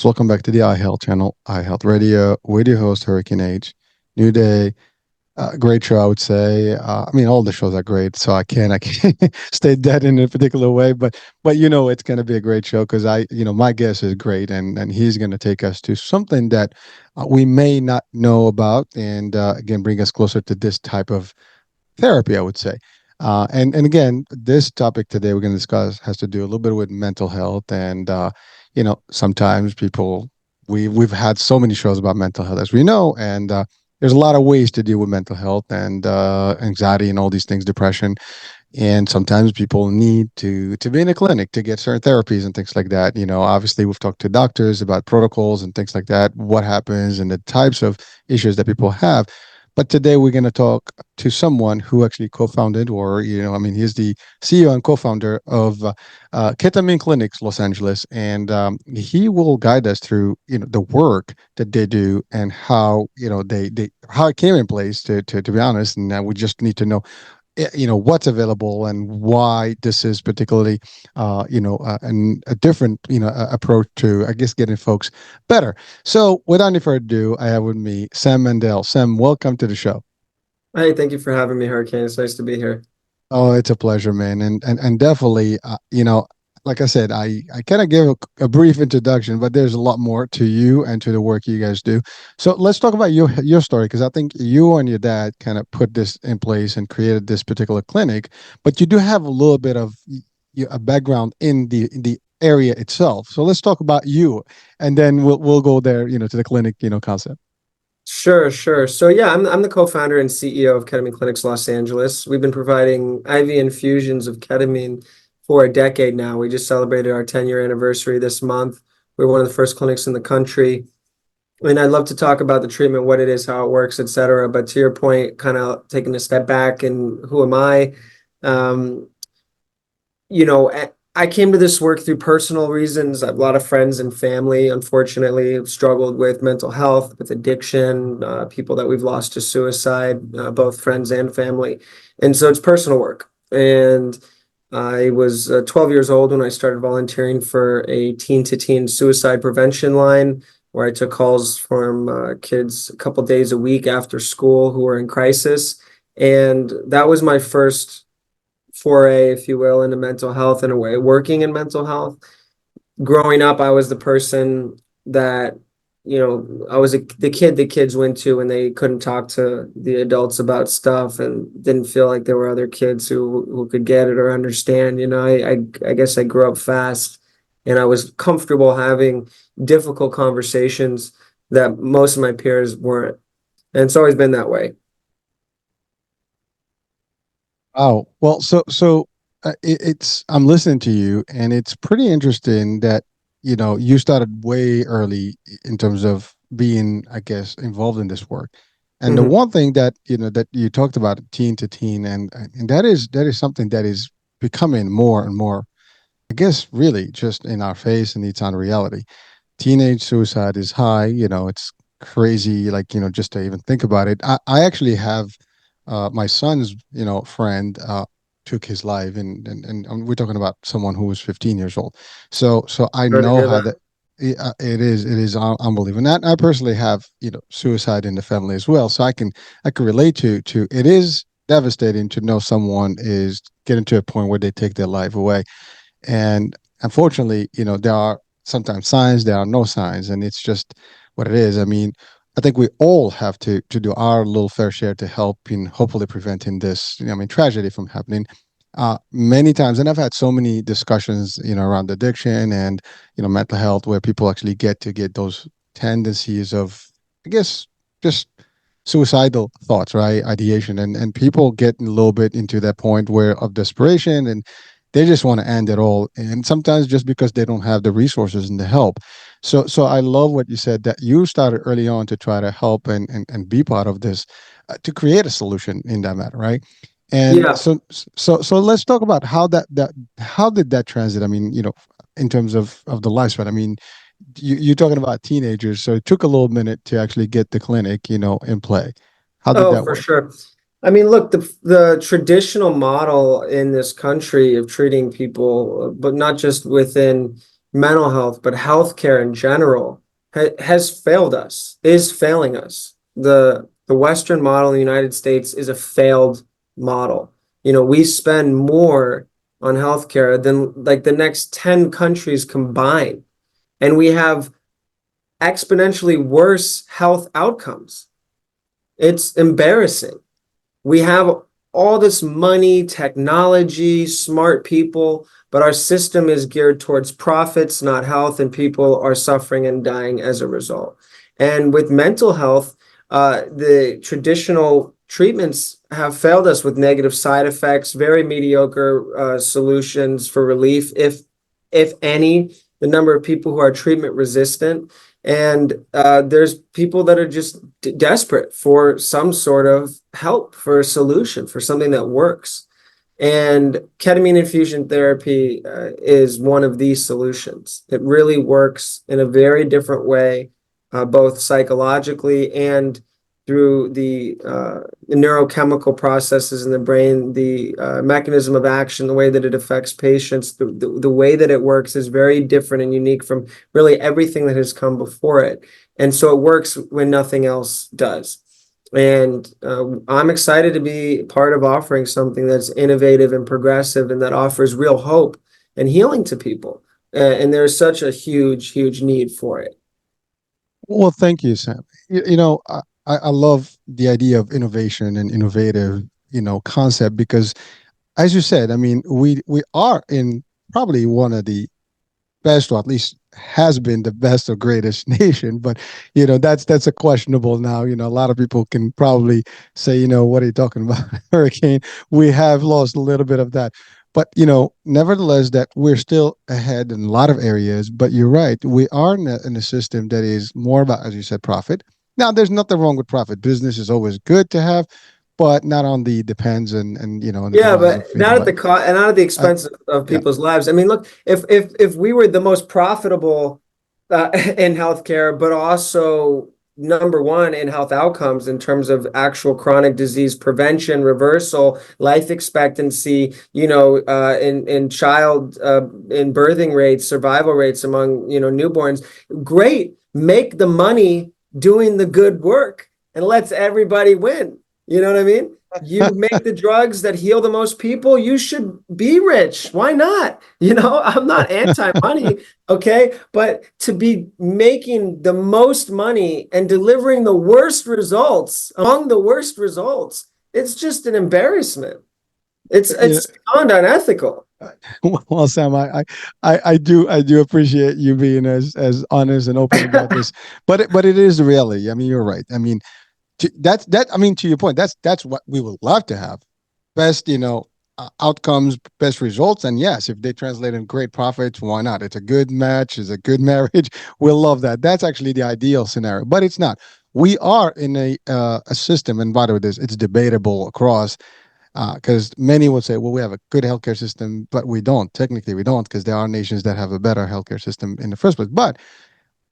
folks. Welcome back to the iHealth channel, iHealth Radio, with your host, Hurricane H. New day, great show, I would say. All the shows are great, so I can't stay dead in a particular way. But it's going to be a great show because my guest is great, and he's going to take us to something that we may not know about, and again, bring us closer to this type of therapy, I would say. And again, this topic today we're going to discuss has to do a little bit with mental health, and sometimes people we've had so many shows about mental health, as we know, and there's a lot of ways to deal with mental health and anxiety and all these things, depression, and sometimes people need to be in a clinic to get certain therapies and things like that. Obviously we've talked to doctors about protocols and things like that, what happens and the types of issues that people have. But today we're going to talk to someone who actually co-founded, or he's the CEO and co-founder of Ketamine Clinics Los Angeles, and he will guide us through the work that they do and how they how it came in place. To be honest, and we just need to know what's available and why this is particularly a different approach to, I guess, getting folks better. So without any further ado, I have with me Sam Mandel. Sam, welcome to the show. Hey, thank you for having me, Hurricane. It's nice to be here. Oh, it's a pleasure, man, and definitely, like I said, I kind of gave a brief introduction, but there's a lot more to you and to the work you guys do. So let's talk about your story, because I think you and your dad kind of put this in place and created this particular clinic, but you do have a little bit of a background in the area itself. So let's talk about you, and then we'll go there, to the clinic, concept. Sure. So yeah, I'm the co-founder and CEO of Ketamine Clinics Los Angeles. We've been providing IV infusions of ketamine for a decade now. We just celebrated our 10-year anniversary this month. We're one of the first clinics in the country. I'd love to talk about the treatment, what it is, how it works, et cetera. But to your point, kind of taking a step back and who am I? Um, you know, I came to this work through personal reasons. I have a lot of friends and family, unfortunately, have struggled with mental health, with addiction, people that we've lost to suicide, both friends and family. And so it's personal work. And I was 12 years old when I started volunteering for a teen-to-teen suicide prevention line, where I took calls from kids a couple days a week after school who were in crisis. And that was my first foray, if you will, into mental health in a way, working in mental health. Growing up, I was the person that, I was the kid the kids went to when they couldn't talk to the adults about stuff and didn't feel like there were other kids who could get it or understand. I guess I grew up fast and I was comfortable having difficult conversations that most of my peers weren't. And it's always been that way. Oh, well, it's I'm listening to you, and it's pretty interesting that you started way early in terms of being, I guess, involved in this work. And the Mhm. one thing that that you talked about, teen to teen, and that is something that is becoming more and more, I guess, really just in our face, and it's on reality. Teenage suicide is high. It's crazy, like, just to even think about it. I actually have my son's, friend took his life, and we're talking about someone who was 15 years old. So I Sorry to know hear how that. that it is unbelievable. And I personally have, suicide in the family as well. So I can relate to it is devastating to know someone is getting to a point where they take their life away. And unfortunately, there are sometimes signs, there are no signs, and it's just what it is. I think we all have to do our little fair share to help in hopefully preventing this, tragedy from happening. Many times, and I've had so many discussions, around addiction and mental health, where people actually get those tendencies of, I guess, just suicidal thoughts, right? Ideation, and people get a little bit into that point where of desperation, and they just want to end it all, and sometimes just because they don't have the resources and the help. So I love what you said, that you started early on to try to help and be part of this, to create a solution in that matter, right? And Yeah. so let's talk about how how did that transit, in terms of the lifespan. You're talking about teenagers, so it took a little minute to actually get the clinic, in play. How did Oh, that for work? sure. Look, the traditional model in this country of treating people, but not just within mental health, but healthcare in general has failed us, is failing us. The Western model in the United States is a failed model. We spend more on healthcare than like the next 10 countries combined, and we have exponentially worse health outcomes. It's embarrassing. We have all this money, technology, smart people, but our system is geared towards profits, not health, and people are suffering and dying as a result. And with mental health, the traditional treatments have failed us with negative side effects, very mediocre solutions for relief, if any. The number of people who are treatment resistant, and there's people that are just desperate for some sort of help, for a solution, for something that works. And ketamine infusion therapy is one of these solutions. It really works in a very different way, both psychologically and through the neurochemical processes in the brain, the mechanism of action, the way that it affects patients, the way that it works is very different and unique from really everything that has come before it. And so it works when nothing else does. And I'm excited to be part of offering something that's innovative and progressive and that offers real hope and healing to people. And there's such a huge, huge need for it. Well, thank you, Sam. I love the idea of innovation and innovative, concept because, as you said, I mean, we are in probably one of the best, or at least has been the best or greatest nation. But that's a questionable now. A lot of people can probably say, what are you talking about, hurricane? We have lost a little bit of that. But nevertheless, that we're still ahead in a lot of areas. But you're right, we are in a system that is more about, as you said, profit. Now, there's nothing wrong with profit. Business is always good to have, but not on the depends and on the Yeah, demise of but not at the life. cost and not at the Uh, expense of yeah. people's lives. I mean, look, if we were the most profitable in healthcare, but also number one in health outcomes in terms of actual chronic disease prevention, reversal, life expectancy, in child in birthing rates, survival rates among newborns, great. Make the money doing the good work and lets everybody win. You know what I mean? You make the drugs that heal the most people, you should be rich. Why not? I'm not anti-money, okay? But to be making the most money and delivering the worst results, among the worst results, it's just an embarrassment. It's you it's beyond unethical. Well, Sam, I do appreciate you being as honest and open about this, but it is reality. I mean, you're right. I mean, that's that. I mean, to your point, that's what we would love to have, best outcomes, best results, and yes, if they translate in great profits, why not? It's a good match, it's a good marriage. We'll love that. That's actually the ideal scenario, but it's not. We are in a system, and by the way, it's debatable across because many would say, well, we have a good healthcare system, but we don't. Technically, we don't because there are nations that have a better healthcare system in the first place. But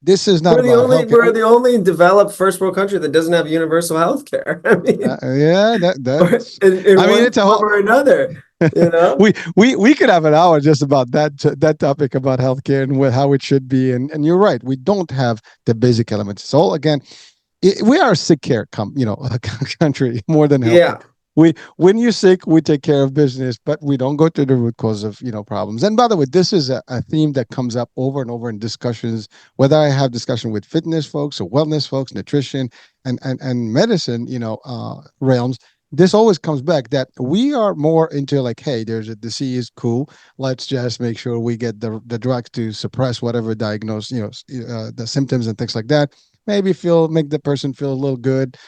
this is not We're the about only healthcare. we're the only developed first world country that doesn't have universal health care. I mean, Yeah, that's. in I mean, one it's a form whole. or another, you know? We could have an hour just about that topic about healthcare and how it should be. And you're right, we don't have the basic elements. So again, we are a sick care country more than healthcare. Yeah. When you're sick, we take care of business, but we don't go to the root cause of problems. And by the way, this is a theme that comes up over and over in discussions, whether I have discussion with fitness folks or wellness folks, nutrition and medicine, realms. This always comes back that we are more into like, hey, there's a disease, cool. Let's just make sure we get the drugs to suppress whatever diagnose, the symptoms and things like that. Maybe make the person feel a little good,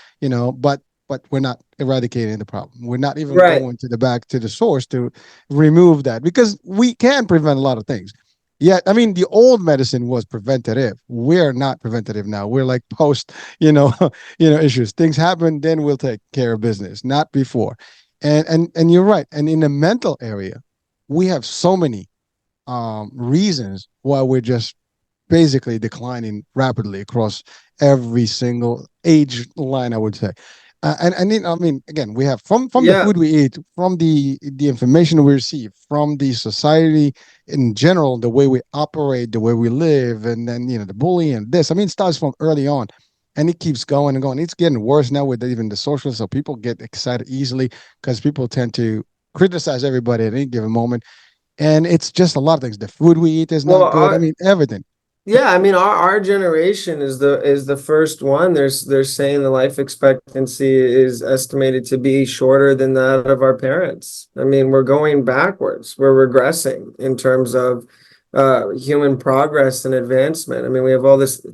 but we're not eradicating the problem. We're not even Right. going to the back to the source to remove that because we can prevent a lot of things. Yet, I mean, the old medicine was preventative. We're not preventative now. We're like post, issues. Things happen, then we'll take care of business, not before. And you're right. And in the mental area, we have so many reasons why we're just basically declining rapidly across every single age line, I would say. I mean, again, we have from the Yeah. food we eat, from the information we receive, from the society in general, the way we operate, the way we live, and then the bullying and this. I mean, it starts from early on, and it keeps going and going. It's getting worse now with even the social, so people get excited easily because people tend to criticize everybody at any given moment, and it's just a lot of things. The food we eat is Well, not good. I mean, everything. yeah, I mean our generation is the first one. They're saying the life expectancy is estimated to be shorter than that of our parents. I mean, we're going backwards. We're regressing in terms of human progress and advancement. I mean, we have all this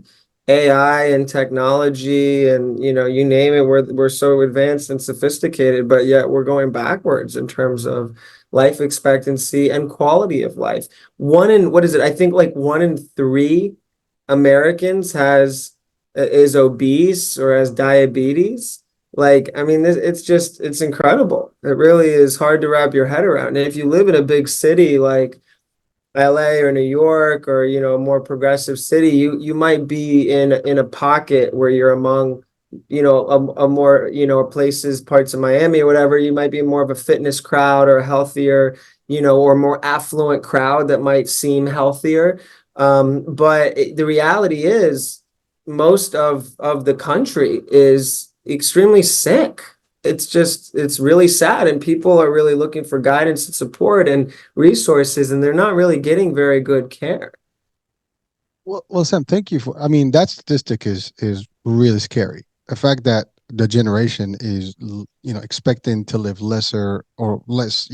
AI and technology and you name it, we're so advanced and sophisticated, but yet we're going backwards in terms of life expectancy and quality of life. One in what is it? I think like 1 in 3 Americans has is obese or has diabetes. Like, I mean, it's incredible. It really is hard to wrap your head around. And if you live in a big city like LA or New York or a more progressive city, you might be in a pocket where you're among a more places, parts of Miami or whatever. You might be more of a fitness crowd or a healthier or more affluent crowd that might seem healthier. But the reality is most of the country is extremely sick. It's really sad, and people are really looking for guidance and support and resources, and they're not really getting very good care. Well, Sam, thank you for. I mean, that statistic is really scary. The fact that the generation is, expecting to live lesser or less,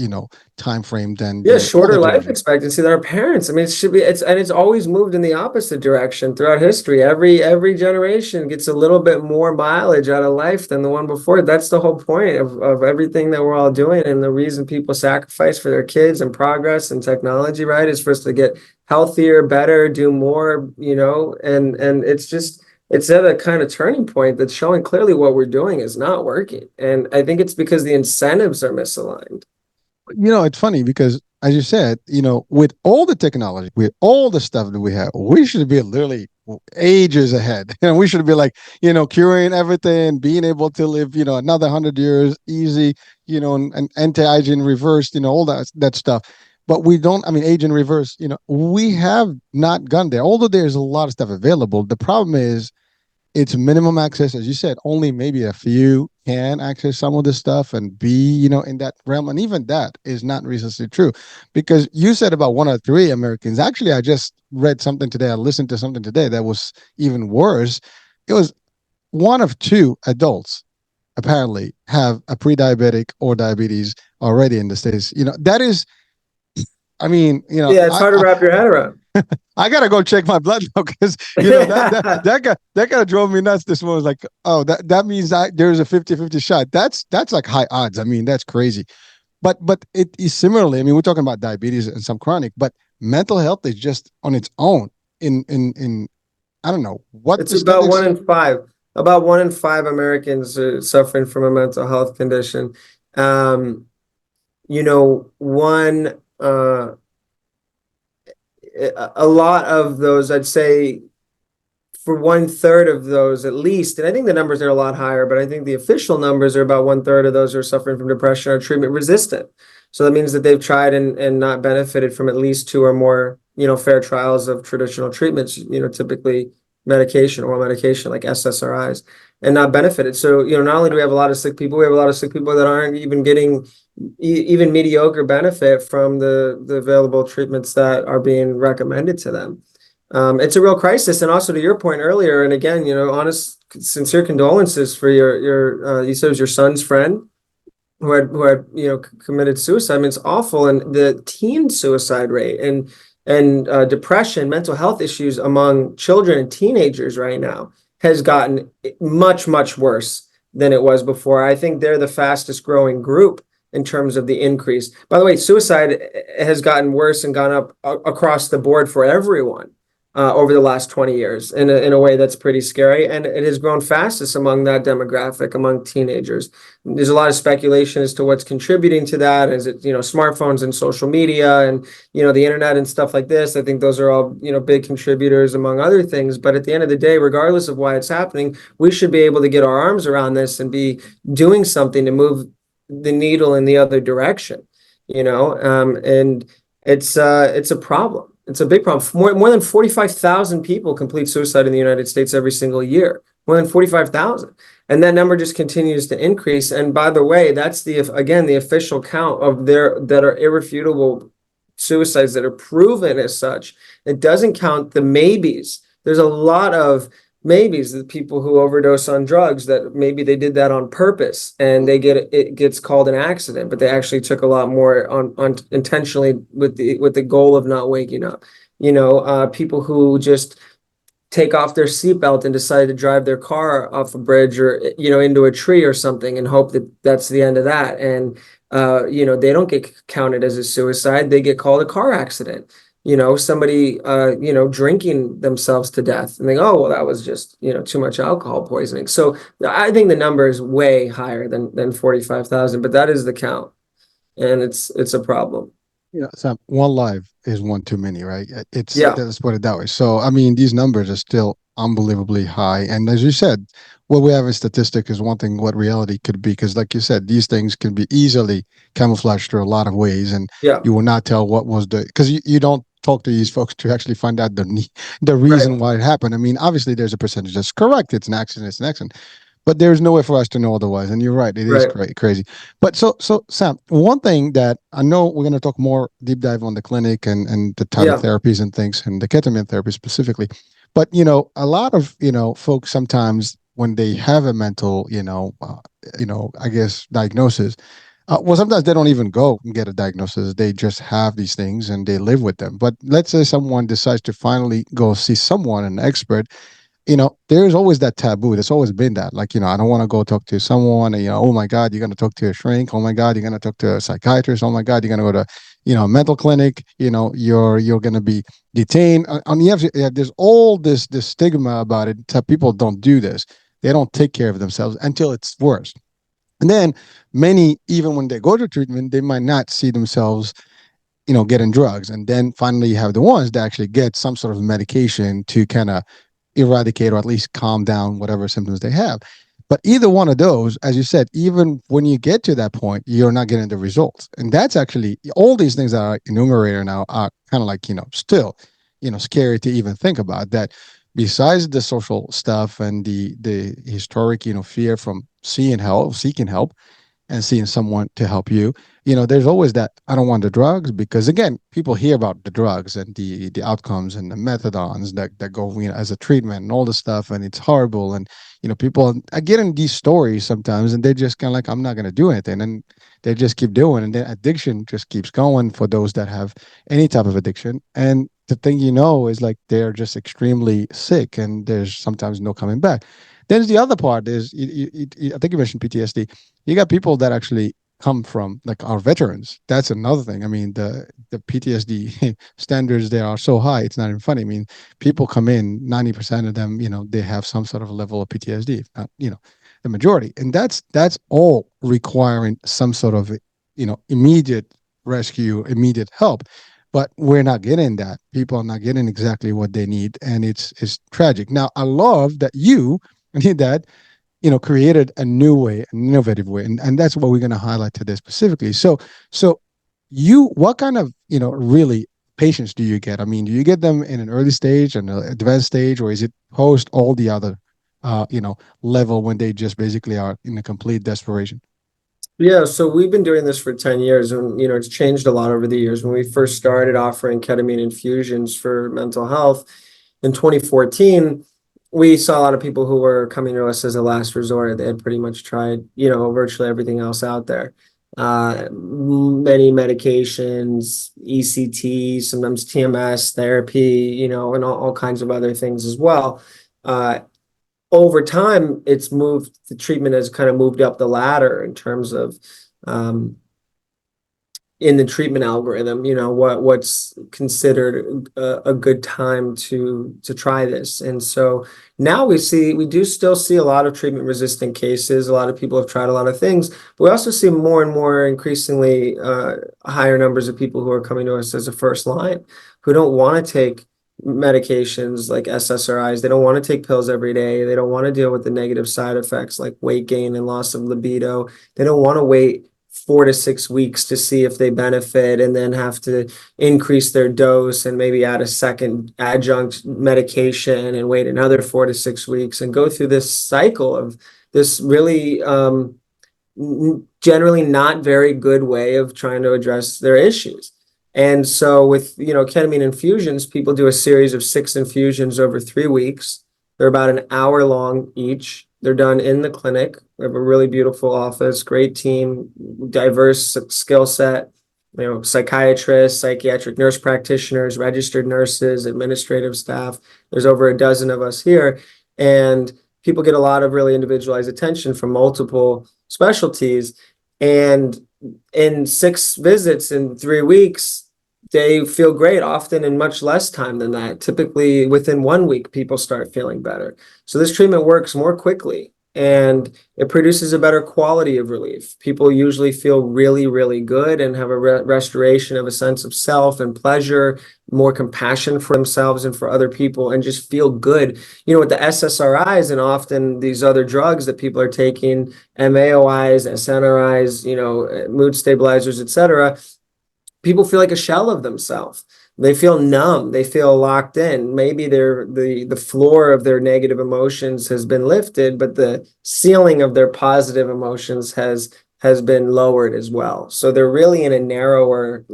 time frame than Yeah, the older shorter life generation. expectancy than our parents. I mean, it should be it's always moved in the opposite direction throughout history. Every generation gets a little bit more mileage out of life than the one before. That's the whole point of everything that we're all doing. And the reason people sacrifice for their kids and progress and technology, right, is for us to get healthier, better, do more, and it's at a kind of turning point that's showing clearly what we're doing is not working. And I think it's because the incentives are misaligned. It's funny because, as you said, with all the technology, with all the stuff that we have, we should be literally ages ahead. And we should be like, curing everything, being able to live, another 100 years easy, and anti-aging reverse, all that stuff. But we don't, I mean, age in reverse, we have not gone there. Although there's a lot of stuff available, the problem is it's minimum access, as you said. Only maybe a few can access some of this stuff and be, in that realm. And even that is not recently true, because you said about 1 or 3 Americans. Actually, I just read something today. I listened to something today that was even worse. It was 1 of 2 adults apparently have a pre-diabetic or diabetes already in the States. That is, I mean, Yeah, it's hard to wrap your head around. I gotta go check my blood now because that guy drove me nuts this morning. Like, oh, that means there's a 50-50 shot. That's like high odds. I mean, that's crazy. But it is similarly. I mean, we're talking about diabetes and some chronic, but mental health is just on its own. In I don't know what It's the about one statistics. in five. About 1 in 5 Americans are suffering from a mental health condition. Um, one a lot of those, I'd say, for 1/3 of those at least, and I think the numbers are a lot higher, but I think the official numbers are about 1/3 of those who are suffering from depression are treatment resistant. So that means that they've tried and not benefited from at least 2 or more, fair trials of traditional treatments, typically medication, oral medication like SSRIs, and not benefited. So, not only do we have a lot of sick people, we have a lot of sick people that aren't even getting even mediocre benefit from the available treatments that are being recommended to them. It's a real crisis. And also to your point earlier, and again, honest, sincere condolences for your you said it was your son's friend who had committed suicide. I mean, it's awful. And the teen suicide rate and depression, mental health issues among children and teenagers right now has gotten much, much worse than it was before. I think they're the fastest growing group in terms of the increase. By the way, suicide has gotten worse and gone up across the board for everyone. over the last 20 years in a way that's pretty scary. And it has grown fastest among that demographic, among teenagers. There's a lot of speculation as to what's contributing to that. Is it, smartphones and social media and, the internet and stuff like this? I think those are all, big contributors among other things. But at the end of the day, regardless of why it's happening, we should be able to get our arms around this and be doing something to move the needle in the other direction, and it's a problem. It's a big problem. More than 45,000 people complete suicide in the United States every single year. More than 45,000. And that number just continues to increase. And by the way, that's the official count of that are irrefutable suicides that are proven as such. It doesn't count the maybes. There's a lot of maybes, the people who overdose on drugs that maybe they did that on purpose and it gets called an accident, but they actually took a lot more on intentionally with the goal of not waking up. People who just take off their seatbelt and decide to drive their car off a bridge or into a tree or something and hope that that's the end of that. And they don't get counted as a suicide. They get called a car accident. Somebody drinking themselves to death and think, oh, well, that was just too much alcohol poisoning. So I think the number is way higher than 45,000, but that is the count, and it's a problem. Sam, one life is one too many, right? Yeah, Let's put it that way. So, I mean, these numbers are still unbelievably high. And as you said, what we have in statistic is one thing, what reality could be. Because, like you said, these things can be easily camouflaged through a lot of ways. And yeah, you will not tell what was because you don't talk to these folks to actually find out the right, reason why it happened. I mean, obviously, there's a percentage that's correct. It's an accident. But there's no way for us to know otherwise. And you're right, it is right. crazy. But so Sam, one thing that I know we're going to talk more deep dive on the clinic and the type of Yeah, therapies and things and the ketamine therapy specifically. But a lot of folks sometimes when they have a mental I guess diagnosis. Well, sometimes they don't even go and get a diagnosis. They just have these things and they live with them. But let's say someone decides to finally go see someone, an expert, there's always that taboo. There's always been that. Like, I don't want to go talk to someone. And, oh my God, you're going to talk to a shrink. Oh my God, you're going to talk to a psychiatrist. Oh my God, you're going to go to, a mental clinic. You're going to be detained. There's all this stigma about it. That people don't do this. They don't take care of themselves until it's worse. And then many, even when they go to treatment, they might not see themselves getting drugs. And then finally you have the ones that actually get some sort of medication to kind of eradicate or at least calm down whatever symptoms they have. But either one of those, as you said, even when you get to that point, you're not getting the results. And that's actually all these things that are enumerated now are kind of like, still, scary to even think about that. Besides the social stuff and the historic, fear from seeking help, and seeing someone to help you. There's always that I don't want the drugs because again, people hear about the drugs and the outcomes and the methadones that go as a treatment and all the stuff and it's horrible and people I get in these stories sometimes and they're just kind of like I'm not going to do anything and they just keep doing and then addiction just keeps going for those that have any type of addiction and the thing is like they're just extremely sick and there's sometimes no coming back. Then the other part is I think you mentioned PTSD. You got people that actually come from like our veterans. That's another thing. I mean, the PTSD standards there are so high. It's not even funny. I mean, people come in, 90% of them, they have some sort of level of PTSD, if not, the majority. And that's all requiring some sort of, immediate rescue, immediate help. But we're not getting that. People are not getting exactly what they need, and it's tragic. Now, I love that you did that created a new way, an innovative way, and that's what we're going to highlight today specifically. So what kind of really patients do you get? I mean, do you get them in an early stage and an advanced stage, or is it post all the other, level when they just basically are in a complete desperation? yeah. So we've been doing this for 10 years, and it's changed a lot over the years. When we first started offering ketamine infusions for mental health in 2014, we saw a lot of people who were coming to us as a last resort. They had pretty much tried, virtually everything else out there. Many medications, ECT, sometimes TMS therapy, and all kinds of other things as well. Uh, Over time, the treatment has kind of moved up the ladder in terms of, um, in the treatment algorithm, what's considered a good time to try this. And so now we do still see a lot of treatment resistant cases. A lot of people have tried a lot of things, but we also see more and more increasingly higher numbers of people who are coming to us as a first line who don't want to take medications like SSRIs. They don't want to take pills every day. They don't want to deal with the negative side effects like weight gain and loss of libido. They don't want to wait 4 to 6 weeks to see if they benefit and then have to increase their dose and maybe add a second adjunct medication and wait another 4 to 6 weeks and go through this cycle of this really generally not very good way of trying to address their issues. And so with, ketamine infusions, people do a series of 6 infusions over 3 weeks. They're about an hour long each. They're done in the clinic. We have a really beautiful office, great team, diverse skill set, psychiatrists, psychiatric nurse practitioners, registered nurses, administrative staff. There's over a dozen of us here. And people get a lot of really individualized attention from multiple specialties. And in 6 visits in 3 weeks, they feel great, often in much less time than that. Typically, within 1 week, people start feeling better. So this treatment works more quickly and it produces a better quality of relief. People usually feel really, really good and have a restoration of a sense of self and pleasure, more compassion for themselves and for other people, and just feel good. With the SSRIs and often these other drugs that people are taking, MAOIs, SNRIs, mood stabilizers, etc., people feel like a shell of themselves. They feel numb. They feel locked in. Maybe the floor of their negative emotions has been lifted, but the ceiling of their positive emotions has been lowered as well. So they're really in a narrower,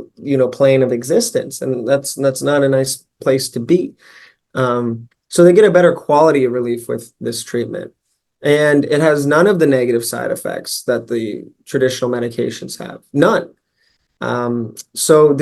plane of existence, and that's not a nice place to be. So they get a better quality of relief with this treatment. And it has none of the negative side effects that the traditional medications have. None. So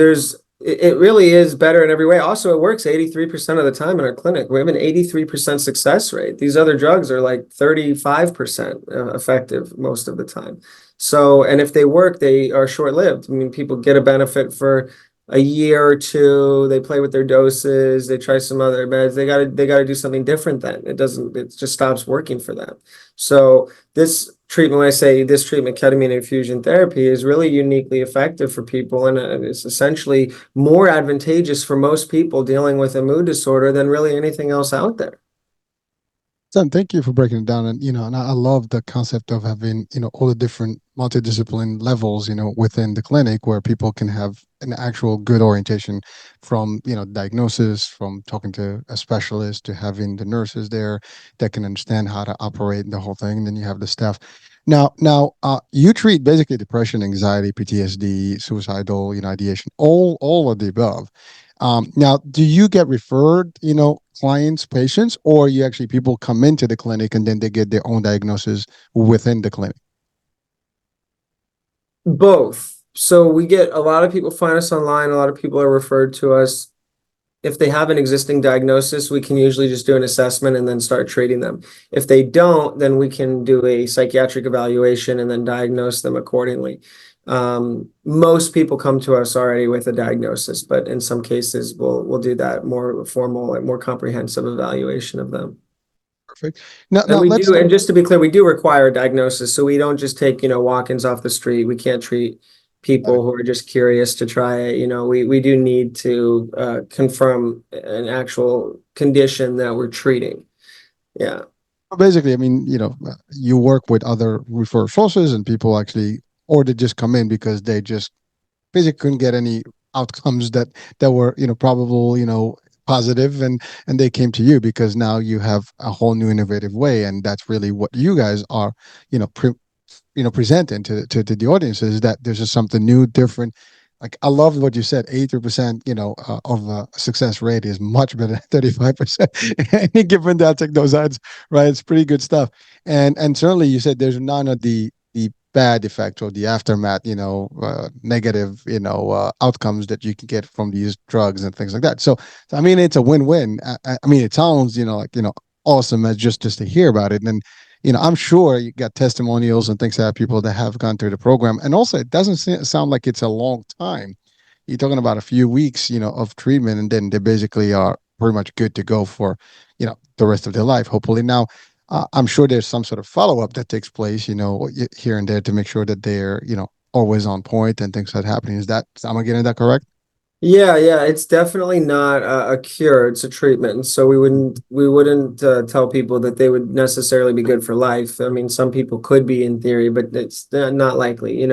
it really is better in every way. Also, it works 83% of the time in our clinic. We have an 83% success rate. These other drugs are like 35% effective most of the time. So, and if they work, they are short-lived. I mean, people get a benefit for a year or two. They play with their doses. They try some other meds. They gotta do something different then. It just stops working for them. So this treatment, when I say this treatment, ketamine infusion therapy, is really uniquely effective for people, and it's essentially more advantageous for most people dealing with a mood disorder than really anything else out there. Sam, thank you for breaking it down. And I love the concept of having, all the different multidiscipline levels, within the clinic where people can have an actual good orientation from, diagnosis, from talking to a specialist to having the nurses there that can understand how to operate the whole thing. And then you have the staff. Now, you treat basically depression, anxiety, PTSD, suicidal, ideation, all of the above. Now, do you get referred, clients, patients, or you actually people come into the clinic and then they get their own diagnosis within the clinic? Both. So we get a lot of people find us online. A lot of people are referred to us. If they have an existing diagnosis, we can usually just do an assessment and then start treating them. If they don't, then we can do a psychiatric evaluation and then diagnose them accordingly. Most people come to us already with a diagnosis, but in some cases we'll do that more formal and more comprehensive evaluation of them. Perfect. Now, And now we let's do, and just to be clear, we do require a diagnosis. So we don't just take, walk-ins off the street. We can't treat people who are just curious to try it. We do need to confirm an actual condition that we're treating. Yeah. basically, I mean, you work with other referral sources and people actually, or they just come in because they just basically couldn't get any outcomes that were, probable, positive, and they came to you because now you have a whole new innovative way, and that's really what you guys are, presenting to the audience, is that there's just something new, different. Like, I love what you said, 80%, of success rate is much better than 35%. Any given that, take those odds, right? It's pretty good stuff. And certainly you said there's none of the bad effects or the aftermath, negative, outcomes that you can get from these drugs and things like that. So I mean, it's a win-win. I mean, it sounds, like, awesome as just to hear about it. And I'm sure you got testimonials and things like that, people that have gone through the program. And also, it doesn't sound like it's a long time. You're talking about a few weeks, of treatment, and then they basically are pretty much good to go for, the rest of their life, hopefully. Now, I'm sure there's some sort of follow up that takes place, here and there to make sure that they're, always on point and things that happening. Am I getting that correct? Yeah, yeah, it's definitely not a cure, it's a treatment. So we wouldn't tell people that they would necessarily be good for life. I mean, some people could be in theory, but it's not likely.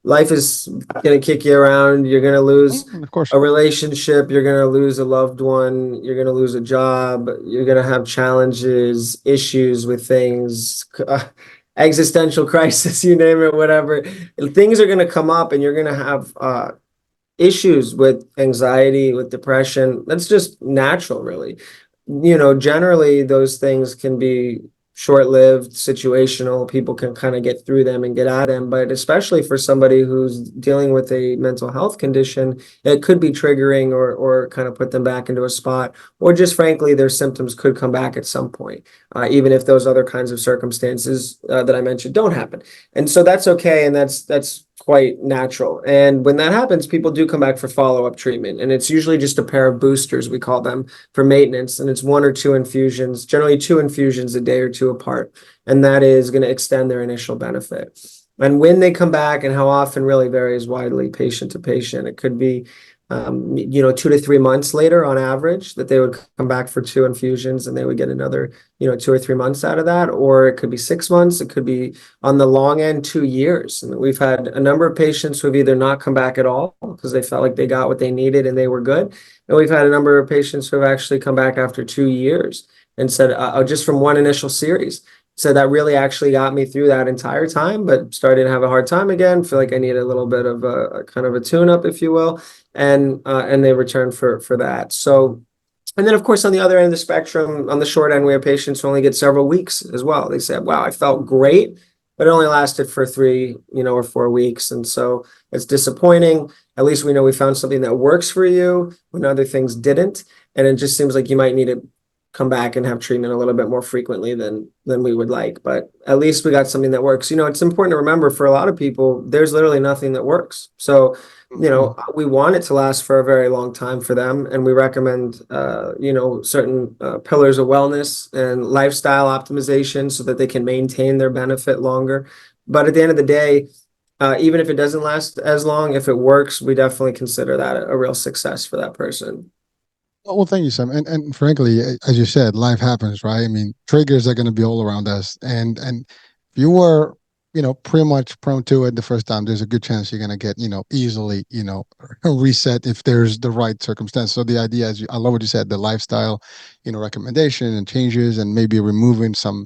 Life is gonna kick you around. You're gonna lose Of course. a relationship, you're gonna lose a loved one, you're gonna lose a job, you're gonna have challenges, issues with things, existential crisis, you name it, whatever. Things are gonna come up and you're gonna have issues with anxiety, with depression. That's just natural, really. Generally, those things can be short-lived, situational. People can kind of get through them and get out of them. But especially for somebody who's dealing with a mental health condition, it could be triggering or kind of put them back into a spot, or just frankly, their symptoms could come back at some point, even if those other kinds of circumstances that I mentioned don't happen. And so that's okay, and that's quite natural. And when that happens, people do come back for follow-up treatment. And it's usually just a pair of boosters, we call them, for maintenance. And it's one or two infusions, generally two infusions a day or two apart. And that is going to extend their initial benefit. And when they come back and how often really varies widely patient to patient. It could be 2 to 3 months later on average that they would come back for two infusions and they would get another, 2 or 3 months out of that. Or it could be 6 months. It could be on the long end, 2 years. And we've had a number of patients who have either not come back at all because they felt like they got what they needed and they were good. And we've had a number of patients who have actually come back after 2 years and said, just from one initial series. So that really actually got me through that entire time, but started to have a hard time again. Feel like I need a little bit of a kind of a tune-up, if you will, and they return for that. So, and then of course on the other end of the spectrum, on the short end, we have patients who only get several weeks as well. They said, "Wow, I felt great, but it only lasted for 3 or 4 weeks," and so it's disappointing. At least we know we found something that works for you when other things didn't, and it just seems like you might need to come back and have treatment a little bit more frequently than we would like. But at least we got something that works. It's important to remember for a lot of people, there's literally nothing that works. So, Mhm. we want it to last for a very long time for them. And we recommend, certain pillars of wellness and lifestyle optimization so that they can maintain their benefit longer. But at the end of the day, even if it doesn't last as long, if it works, we definitely consider that a real success for that person. Well, thank you, Sam. And frankly, as you said, life happens, right? I mean, triggers are going to be all around us, and if you were, pretty much prone to it the first time, there's a good chance you're going to get, easily, reset if there's the right circumstance. So the idea is, I love what you said, the lifestyle, recommendation and changes, and maybe removing some,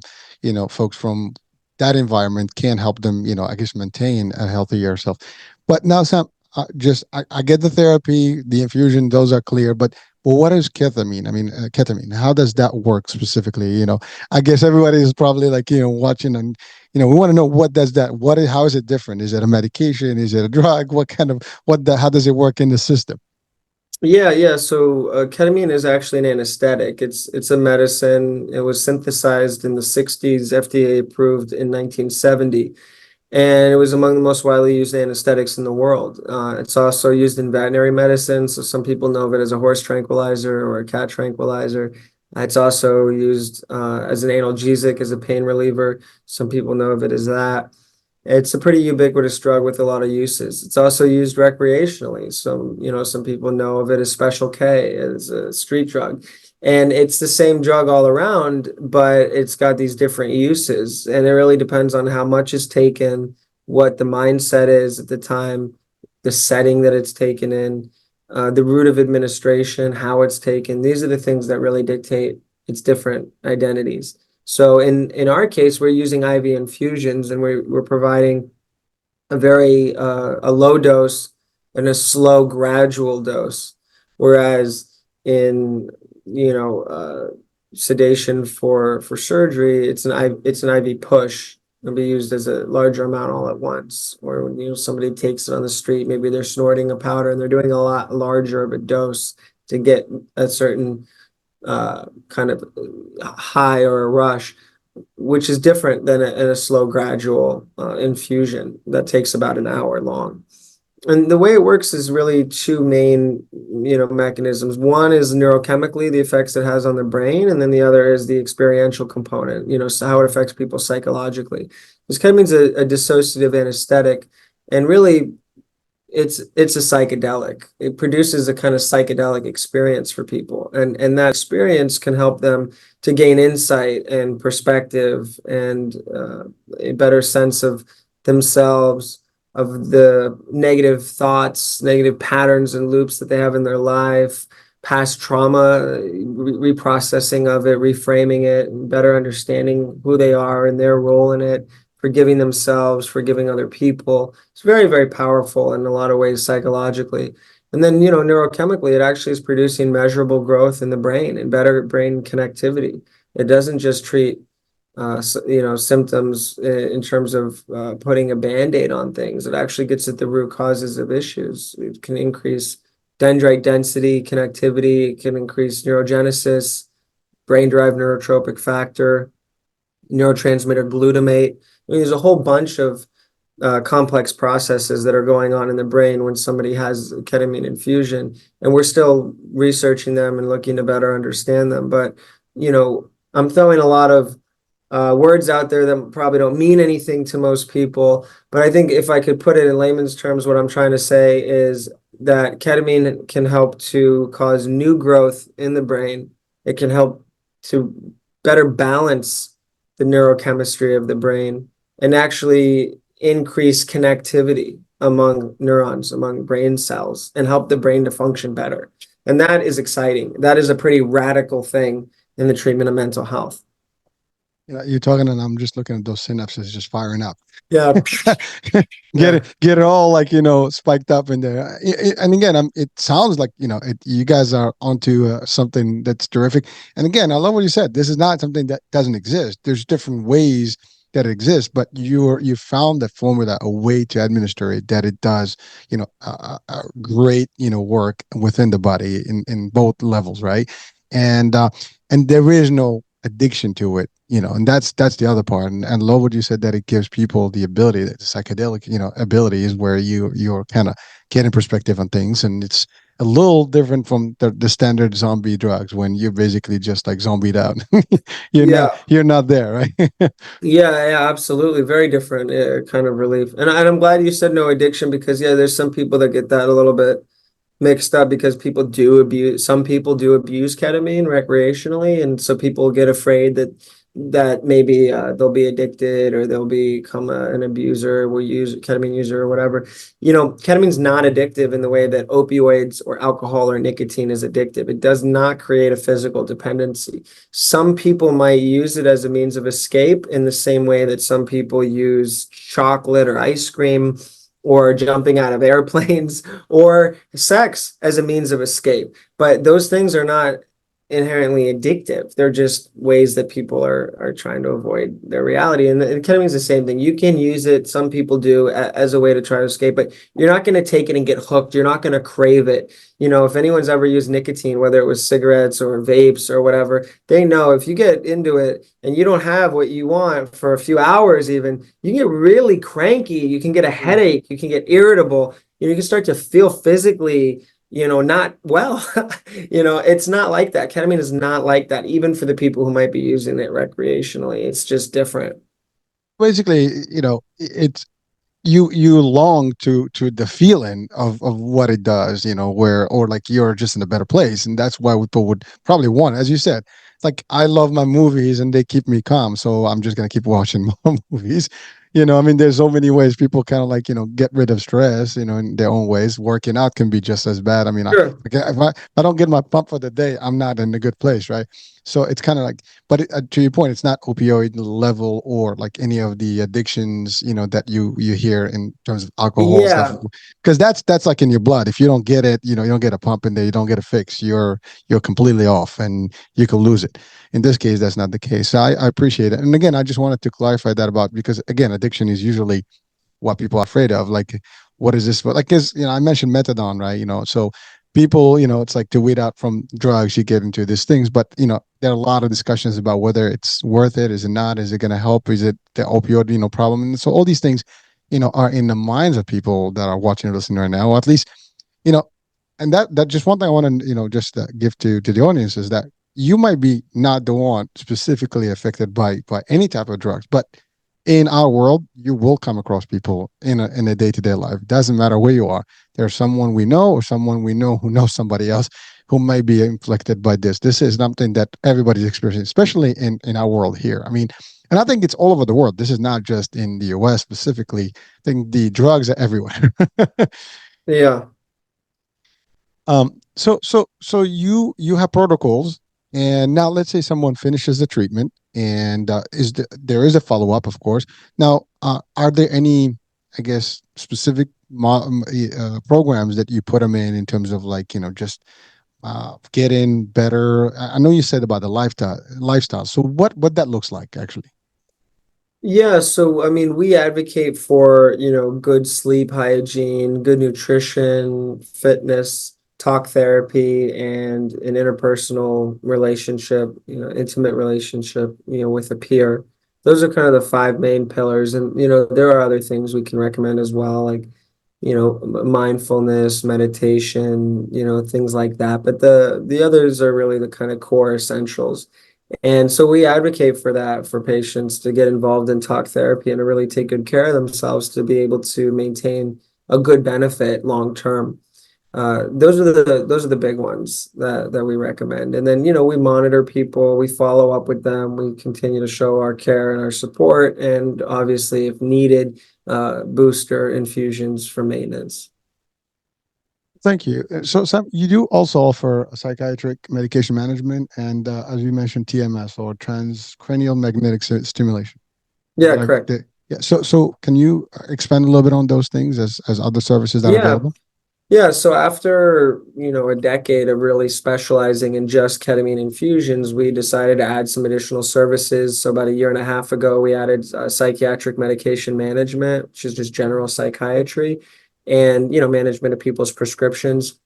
folks from that environment can help them, I guess, maintain a healthier self. But now, Sam, I get the therapy, the infusion, those are clear, but well, what is ketamine? I mean, ketamine. How does that work specifically? I guess everybody is probably like, watching, and we want to know, what does that? How is it different? Is it a medication? Is it a drug? What kind of how does it work in the system? Yeah, yeah. So ketamine is actually an anesthetic. It's a medicine. It was synthesized in the 60s, FDA approved in 1970, and it was among the most widely used anesthetics in the world. It's also used in veterinary medicine, so some people know of it as a horse tranquilizer or a cat tranquilizer. It's also used as an analgesic, as a pain reliever. Some people know of it as that. It's a pretty ubiquitous drug with a lot of uses. It's also used recreationally. Some people know of it as Special K, as a street drug. And it's the same drug all around, but it's got these different uses. And it really depends on how much is taken, what the mindset is at the time, the setting that it's taken in, the route of administration, how it's taken. These are the things that really dictate its different identities. So in our case, we're using IV infusions, and we're providing a low dose and a slow gradual dose, whereas in sedation for surgery, it's an IV push. It'll be used as a larger amount all at once. Or when somebody takes it on the street, maybe they're snorting a powder and they're doing a lot larger of a dose to get a certain kind of high or a rush. which is different than a slow, gradual infusion that takes about an hour long. And the way it works is really two main, mechanisms. One is neurochemically, the effects it has on the brain, and then the other is the experiential component, so how it affects people psychologically. This kind of means a dissociative anesthetic, and really it's a psychedelic. It produces a kind of psychedelic experience for people, and that experience can help them to gain insight and perspective and a better sense of themselves, of the negative thoughts, negative patterns and loops that they have in their life, past trauma, reprocessing of it, reframing it, and better understanding who they are and their role in it, forgiving themselves, forgiving other people. It's very, very powerful in a lot of ways psychologically. And then, neurochemically, it actually is producing measurable growth in the brain and better brain connectivity. It doesn't just treat, symptoms in terms of putting a Band-Aid on things. It actually gets at the root causes of issues. It can increase dendrite density, connectivity, it can increase neurogenesis, brain-derived neurotropic factor, neurotransmitter glutamate. I mean, there's a whole bunch of complex processes that are going on in the brain when somebody has ketamine infusion, and we're still researching them and looking to better understand them. But, I'm throwing a lot of words out there that probably don't mean anything to most people. But I think if I could put it in layman's terms, what I'm trying to say is that ketamine can help to cause new growth in the brain. It can help to better balance the neurochemistry of the brain and actually increase connectivity among neurons, among brain cells, and help the brain to function better. And that is exciting. That is a pretty radical thing in the treatment of mental health. You're talking, and I'm just looking at those synapses just firing up. Yeah. Yeah. Get it all like spiked up in there. And again, it sounds like you guys are onto something that's terrific. And again, I love what you said. This is not something that doesn't exist. There's different ways that it exists, but you found the formula, a way to administer it that it does great work within the body in both levels, right? And and there is no addiction to it, and that's the other part. And love what you said, that it gives people the ability, the psychedelic ability is where you're kind of getting perspective on things, and it's a little different from the standard zombie drugs when you're basically just like zombied out. Yeah. You're not there, right? Yeah, yeah, absolutely. Very different kind of relief. And I'm glad you said no addiction because, yeah, there's some people that get that a little bit mixed up because some people do abuse ketamine recreationally, and so people get afraid that maybe they'll be addicted or they'll become an abuser, will use ketamine user or whatever. Ketamine's not addictive in the way that opioids or alcohol or nicotine is addictive. It does not create a physical dependency. Some people might use it as a means of escape in the same way that some people use chocolate or ice cream or jumping out of airplanes or sex as a means of escape. But those things are not inherently addictive. They're just ways that people are trying to avoid their reality. And ketamine is the same thing. You can use it, some people do, as a way to try to escape, but you're not going to take it and get hooked. You're not going to crave it. If anyone's ever used nicotine, whether it was cigarettes or vapes or whatever, they know if you get into it and you don't have what you want for a few hours even, you get really cranky. You can get a headache. You can get irritable. You can start to feel physically not well. It's not like that. Ketamine is not like that, even for the people who might be using it recreationally. It's just different. Basically, it's you long to the feeling of what it does, where or like you're just in a better place, and that's why people would probably want, as you said, it's like I love my movies and they keep me calm, so I'm just gonna keep watching more movies. I mean, there's so many ways people kind of like get rid of stress, in their own ways. Working out can be just as bad. I mean, Sure. if I don't get my pump for the day, I'm not in a good place, right? So it's kind of like, but to your point, it's not opioid level or like any of the addictions, that you hear in terms of alcohol stuff, Yeah. because that's like in your blood. If you don't get it, you don't get a pump in there, you don't get a fix, you're completely off, and you could lose it. In this case, that's not the case. So I appreciate it. And again, I just wanted to clarify that about, because again, addiction is usually what people are afraid of. Like, what is this? But like, because I mentioned methadone, right? So people, it's like to weed out from drugs, you get into these things, but there are a lot of discussions about whether it's worth it, is it not, is it going to help, is it the opioid, problem? And so all these things, are in the minds of people that are watching or listening right now, or at least, you know, and that just one thing I want to, just give to the audience is that you might be not the one specifically affected by any type of drugs, but in our world, you will come across people in a day-to-day life. Doesn't matter where you are. There's someone we know or someone we know who knows somebody else who may be inflicted by this. This is something that everybody's experiencing, especially in our world here. I mean, and I think it's all over the world. This is not just in the US specifically. I think the drugs are everywhere. Yeah. So you have protocols, and now let's say someone finishes the treatment, and there is a follow up, of course. Now, are there any, I guess, specific programs that you put them in terms of like just getting better? I know you said about the lifestyle. So what that looks like actually? Yeah, so I mean, we advocate for, good sleep hygiene, good nutrition, fitness, talk therapy, and an interpersonal relationship, intimate relationship, with a peer. Those are kind of the five main pillars. And, there are other things we can recommend as well, like, mindfulness, meditation, things like that. But the others are really the kind of core essentials. And so we advocate for that for patients to get involved in talk therapy and to really take good care of themselves to be able to maintain a good benefit long term. Those are the big ones that we recommend. And then, we monitor people, we follow up with them, we continue to show our care and our support, and obviously, if needed, booster infusions for maintenance. Thank you. So, Sam, you do also offer psychiatric medication management and, as you mentioned, TMS or transcranial magnetic stimulation. Yeah, Did I? correct. Yeah. So, can you expand a little bit on those things as other services that are Yeah, available? Yeah, so after, a decade of really specializing in just ketamine infusions, we decided to add some additional services. So about a year and a half ago, we added psychiatric medication management, which is just general psychiatry, and, management of people's prescriptions.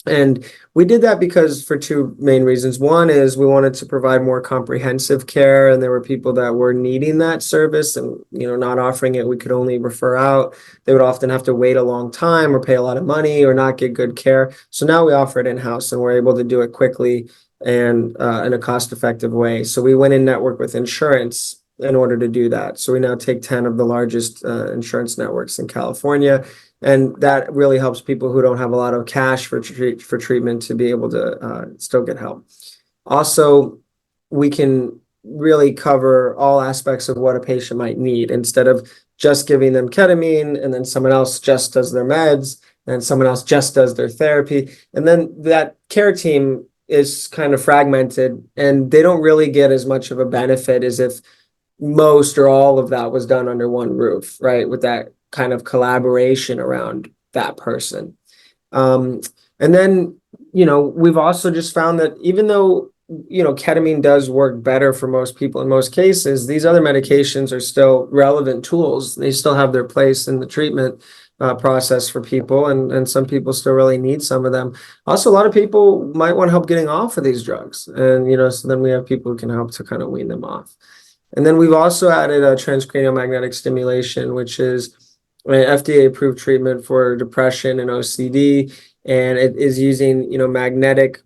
And we did that because for two main reasons. One is we wanted to provide more comprehensive care, and there were people that were needing that service and, not offering it. We could only refer out. They would often have to wait a long time or pay a lot of money or not get good care. So now we offer it in-house, and we're able to do it quickly and in a cost-effective way. So we went in network with insurance in order to do that. So we now take 10 of the largest insurance networks in California, and that really helps people who don't have a lot of cash for treatment to be able to still get help. Also, we can really cover all aspects of what a patient might need instead of just giving them ketamine and then someone else just does their meds and someone else just does their therapy. And then that care team is kind of fragmented and they don't really get as much of a benefit as if most or all of that was done under one roof, right? With that kind of collaboration around that person. Um, and then, we've also just found that even though, ketamine does work better for most people in most cases, these other medications are still relevant tools. They still have their place in the treatment process for people, and some people still really need some of them. Also, a lot of people might want help getting off of these drugs. And, so then we have people who can help to kind of wean them off. And then we've also added a transcranial magnetic stimulation, which is an FDA-approved treatment for depression and OCD, and it is using, magnetic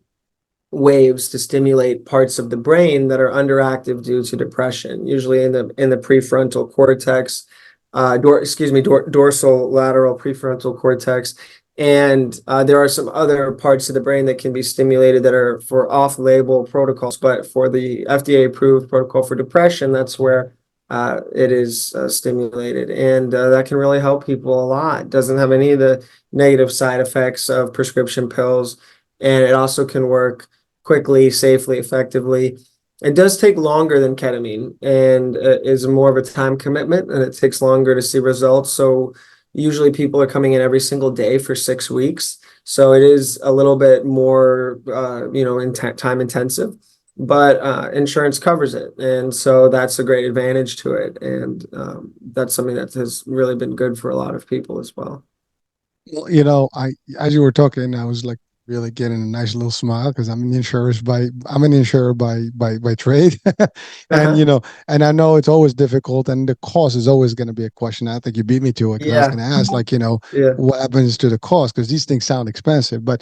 waves to stimulate parts of the brain that are underactive due to depression, usually in the prefrontal cortex, dorsal lateral prefrontal cortex. And there are some other parts of the brain that can be stimulated that are for off-label protocols, but for the FDA-approved protocol for depression, that's where it is stimulated, and that can really help people a lot. It doesn't have any of the negative side effects of prescription pills, and it also can work quickly, safely, effectively. It does take longer than ketamine and is more of a time commitment, and it takes longer to see results. So usually people are coming in every single day for 6 weeks. So it is a little bit more, time intensive, but insurance covers it. And so that's a great advantage to it. And that's something that has really been good for a lot of people as well. Well, I as you were talking, I was like really getting a nice little smile because I'm an insurer by trade. And Uh-huh. and I know it's always difficult and the cost is always going to be a question. I think you beat me to it because I was Yeah. going to ask, like, Yeah. what happens to the cost, because these things sound expensive. But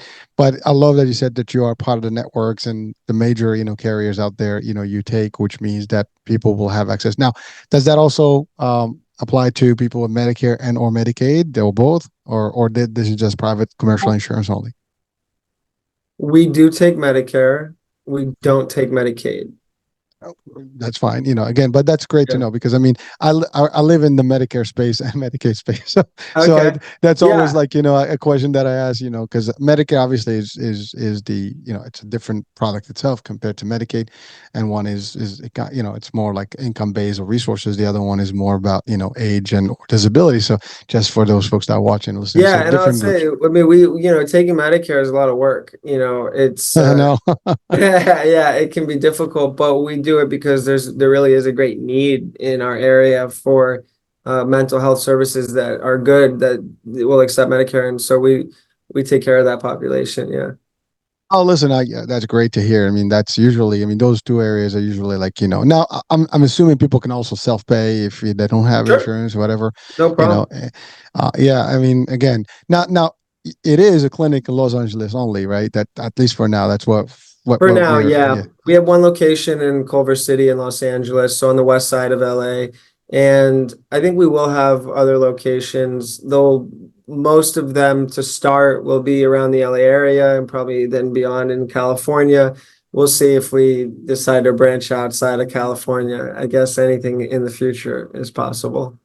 I love that you said that you are part of the networks and the major, carriers out there, you take, which means that people will have access. Now, does that also apply to people with Medicare and or Medicaid, or both, or did this is just private commercial insurance only? We do take Medicare. We don't take Medicaid. Oh, that's fine, again, but that's great to Yeah. know because I mean, I live in the Medicare space and Medicaid space, so Okay. that's always Yeah. like a question that I ask, because Medicare obviously is the it's a different product itself compared to Medicaid, and one is it got it's more like income based or resources. The other one is more about age and or disability. So just for those folks that are watching and listening, so Yeah, and I'll different say, groups. I mean, taking Medicare is a lot of work. It's I know. yeah, it can be difficult, but we do it because there really is a great need in our area for mental health services that are good that will accept Medicare, and so we take care of that population. Yeah. Oh, listen, yeah, that's great to hear. I mean, that's usually, I mean, those two areas are usually like, now I'm assuming people can also self-pay if they don't have Sure. insurance, whatever, No you know. problem. Yeah, I mean, again, now it is a clinic in Los Angeles only, right? That at least for now, that's For what now, we're, yeah. yeah. We have one location in Culver City in Los Angeles, so on the west side of LA. And I think we will have other locations, though most of them to start will be around the LA area and probably then beyond in California. We'll see if we decide to branch outside of California. I guess anything in the future is possible.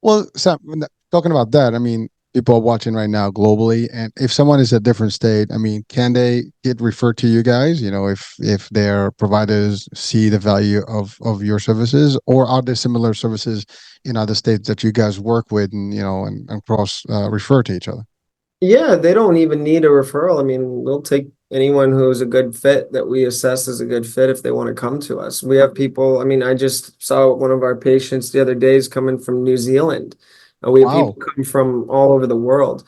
Well, Sam, talking about that, I mean, people are watching right now globally, and if someone is a different state, I mean, can they get referred to you guys? If their providers see the value of your services, or are there similar services in other states that you guys work with, and and cross refer to each other? Yeah, they don't even need a referral. I mean, we'll take anyone who's a good fit that we assess as a good fit if they want to come to us. We have people, I mean, I just saw one of our patients the other day is coming from New Zealand. We have people Wow. come from all over the world,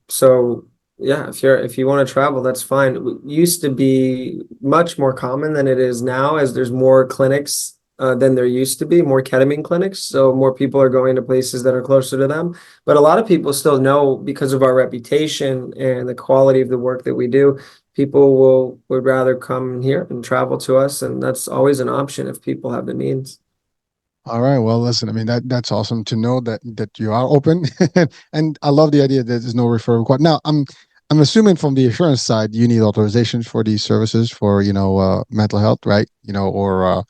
so yeah, if you want to travel, that's fine. It used to be much more common than it is now, as there's more clinics than there used to be, more ketamine clinics. So more people are going to places that are closer to them. But a lot of people still know because of our reputation and the quality of the work that we do, people would rather come here and travel to us, and that's always an option if people have the means. All right. Well, listen, I mean, that's awesome to know that you are open, and I love the idea that there's no referral required. Now, I'm assuming from the insurance side, you need authorizations for these services for mental health, right? Or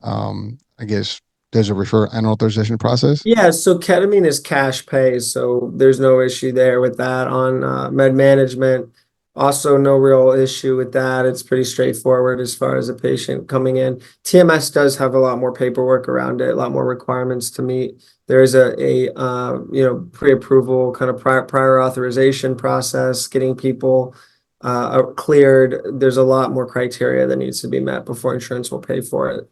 I guess there's a refer and authorization process. Yeah, so ketamine is cash pay, so there's no issue there with that on med management. Also, no real issue with that. It's pretty straightforward as far as a patient coming in. TMS does have a lot more paperwork around it, a lot more requirements to meet. There is a pre-approval kind of prior authorization process, getting people cleared. There's a lot more criteria that needs to be met before insurance will pay for it.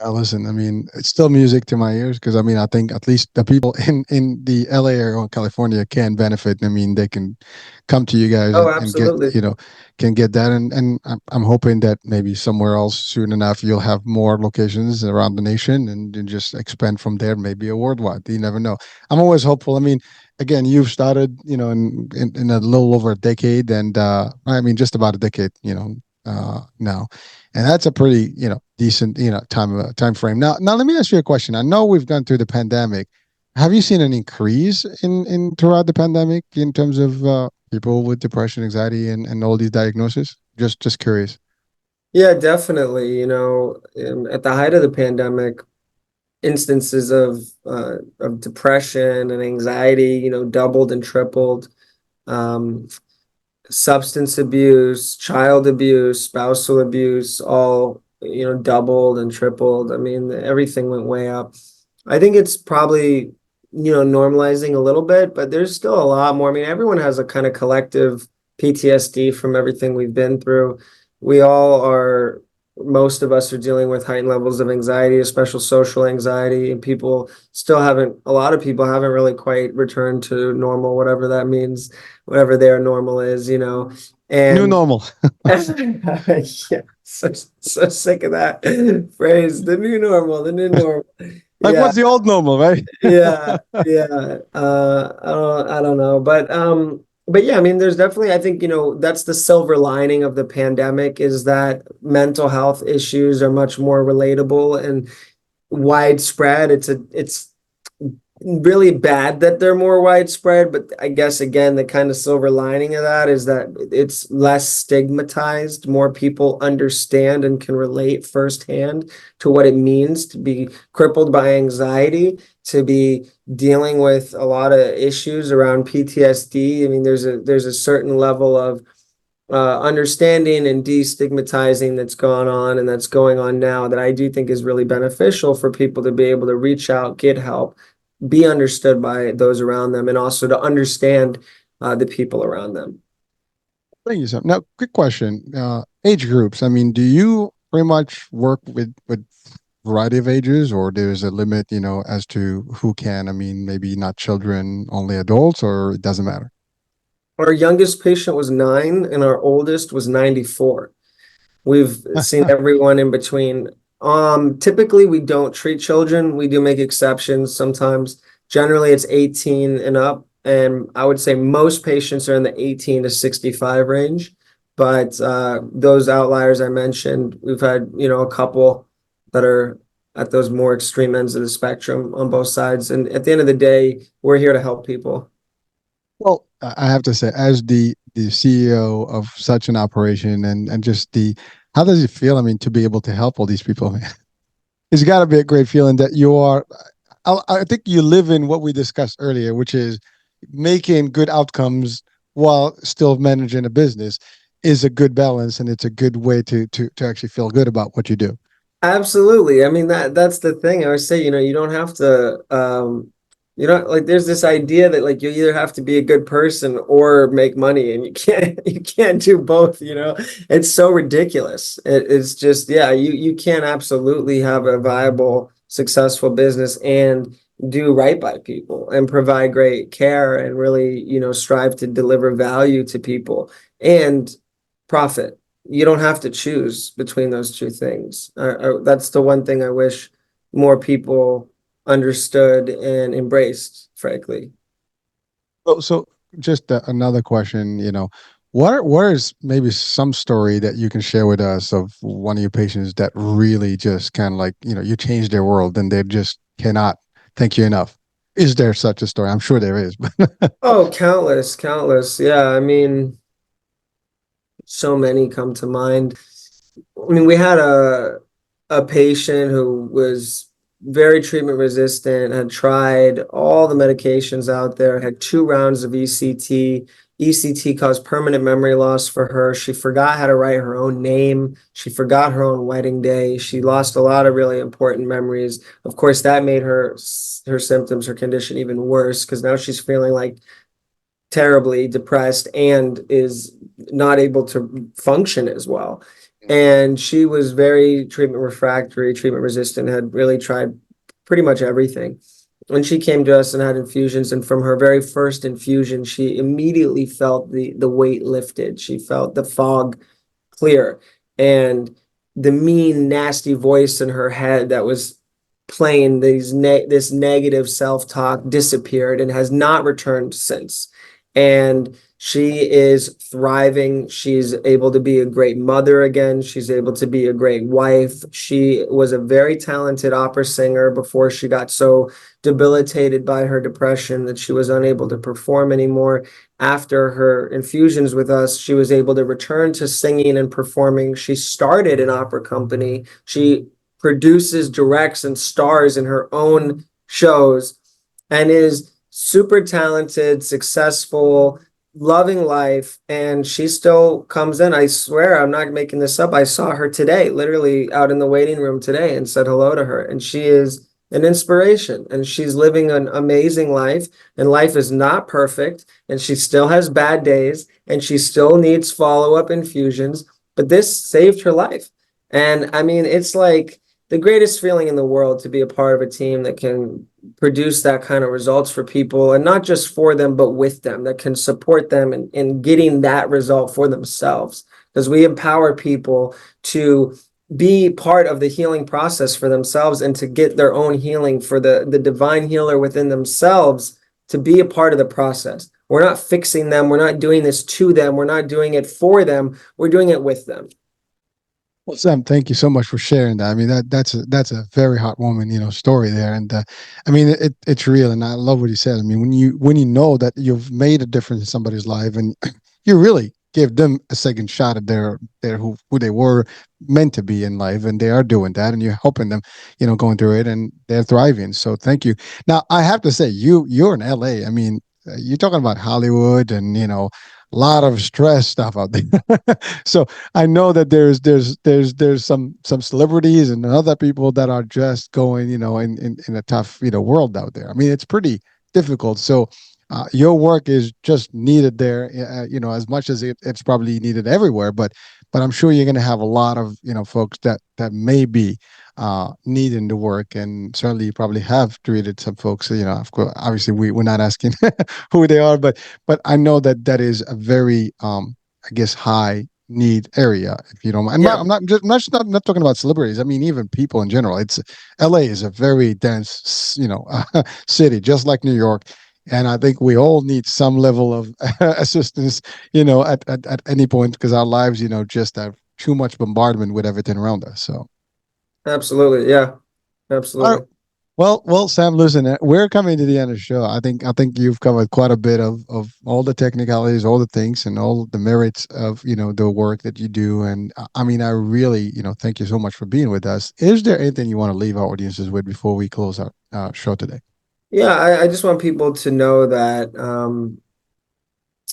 Listen, I mean, it's still music to my ears because I mean, I think at least the people in the LA area or California can benefit. I mean, they can come to you guys Oh, and get, absolutely. can get that. And I'm hoping that maybe somewhere else soon enough, you'll have more locations around the nation and just expand from there, maybe a worldwide. You never know. I'm always hopeful. I mean, again, you've started, in a little over a decade, and I mean, just about a decade, now, and that's a pretty decent time frame. Now let me ask you a question. I know we've gone through the pandemic. Have you seen an increase in throughout the pandemic in terms of people with depression, anxiety, and all these diagnoses? Just curious. Yeah, definitely. At the height of the pandemic, instances of depression and anxiety, doubled and tripled. Um, Substance abuse, child abuse, spousal abuse, all, doubled and tripled. I mean, everything went way up. I think it's probably, normalizing a little bit, but there's still a lot more. I mean, everyone has a kind of collective PTSD from everything we've been through. We all are most of us are dealing with heightened levels of anxiety, especially social anxiety, and people still haven't, a lot of people haven't really quite returned to normal, whatever that means, whatever their normal is, you know. New And normal. yeah, so sick of that phrase, the new normal, the new normal. Like, Yeah, what's the old normal, right? yeah, yeah. I don't know, but yeah, I mean, there's definitely, I think, you know, that's the silver lining of the pandemic is that mental health issues are much more relatable and widespread. It's really bad that they're more widespread, but I guess again, the kind of silver lining of that is that it's less stigmatized. More people understand and can relate firsthand to what it means to be crippled by anxiety, to be dealing with a lot of issues around PTSD. I mean, there's a certain level of understanding and destigmatizing that's gone on and that's going on now that I do think is really beneficial for people to be able to reach out, get help, be understood by those around them, and also to understand the people around them. Thank you, Sam. Now, quick question. Age groups. I mean, do you pretty much work with variety of ages, or there's a limit, as to who can? I mean, maybe not children, only adults, or it doesn't matter. Our youngest patient was 9, and our oldest was 94. We've seen everyone in between. Typically we don't treat children. We do make exceptions sometimes. Generally it's 18 and up, and I would say most patients are in the 18 to 65 range. But those outliers I mentioned, we've had, you know, a couple that are at those more extreme ends of the spectrum on both sides. And at the end of the day, we're here to help people. Well, I have to say, as the CEO of such an operation, and just how does it feel? I mean, to be able to help all these people, man. It's got to be a great feeling that you are. I think you live in what we discussed earlier, which is making good outcomes while still managing a business is a good balance, and it's a good way to actually feel good about what you do. Absolutely. I mean that's the thing. I would say, you know, you don't have to you know, like there's this idea that like you either have to be a good person or make money and you can't you can't do both, you know. It's so ridiculous. It's just yeah, you can absolutely have a viable, successful business and do right by people and provide great care and really, you know, strive to deliver value to people and profit. You don't have to choose between those two things. That's the one thing I wish more people understood and embraced, frankly. So just another question, what is maybe some story that you can share with us of one of your patients that really just kind of like, you changed their world and they just cannot thank you enough? Is there such a story? I'm sure there is, but Oh, countless, countless. Yeah, I mean, so many come to mind. I mean, we had a patient who was very treatment resistant, had tried all the medications out there, had 2 rounds of ECT. ECT caused permanent memory loss for her. She forgot how to write her own name. She forgot her own wedding day. She lost a lot of really important memories. Of course, that made her symptoms, her condition even worse because now she's feeling like terribly depressed and is not able to function as well. And she was very treatment refractory, treatment resistant, had really tried pretty much everything. When she came to us and had infusions, and from her very first infusion, she immediately felt the weight lifted. She felt the fog clear. And the mean, nasty voice in her head that was playing this negative self-talk disappeared and has not returned since. And she is thriving. She's able to be a great mother again. She's able to be a great wife. She was a very talented opera singer before she got so debilitated by her depression that she was unable to perform anymore. After her infusions with us, she was able to return to singing and performing. She started an opera company. She produces, directs, and stars in her own shows and is super talented, successful, loving life. And she still comes in. I swear, I'm not making this up. I saw her today, literally out in the waiting room today, and said hello to her. And she is an inspiration and she's living an amazing life. And life is not perfect. And she still has bad days and she still needs follow up infusions. But this saved her life. And I mean, it's like the greatest feeling in the world to be a part of a team that can produce that kind of results for people, and not just for them, but with them, that can support them in getting that result for themselves. Because we empower people to be part of the healing process for themselves and to get their own healing for the divine healer within themselves to be a part of the process. We're not fixing them. We're not doing this to them. We're not doing it for them. We're doing it with them. Well, Sam, thank you so much for sharing that. I mean, that's a very heartwarming, story there, and I mean, it's real, and I love what you said. I mean, when you know that you've made a difference in somebody's life, and you really give them a second shot at their who they were meant to be in life, and they are doing that, and you're helping them, going through it, and they're thriving. So, thank you. Now, I have to say, you're in LA. I mean, you're talking about Hollywood, and a lot of stress stuff out there. So I know that there's some celebrities and other people that are just going, in a tough, world out there. I mean, it's pretty difficult. So your work is just needed there, as much as it's probably needed everywhere. But I'm sure you're going to have a lot of, folks that may be needing the work, and certainly you probably have treated some folks. Of course, obviously we're not asking who they are, but I know that that is a very, I guess, high need area, if you don't mind. Yeah, I'm not talking about celebrities. I mean, even people in general. It's LA is a very dense, city, just like New York. And I think we all need some level of assistance, at any point, because our lives, just have too much bombardment with everything around us. So, absolutely. Yeah, all right. absolutely. Well, Sam, listen, we're coming to the end of the show. I think you've covered quite a bit of all the technicalities, all the things, and all the merits of the work that you do. And I mean, I really thank you so much for being with us. Is there anything you want to leave our audiences with before we close our show today? Yeah, I just want people to know that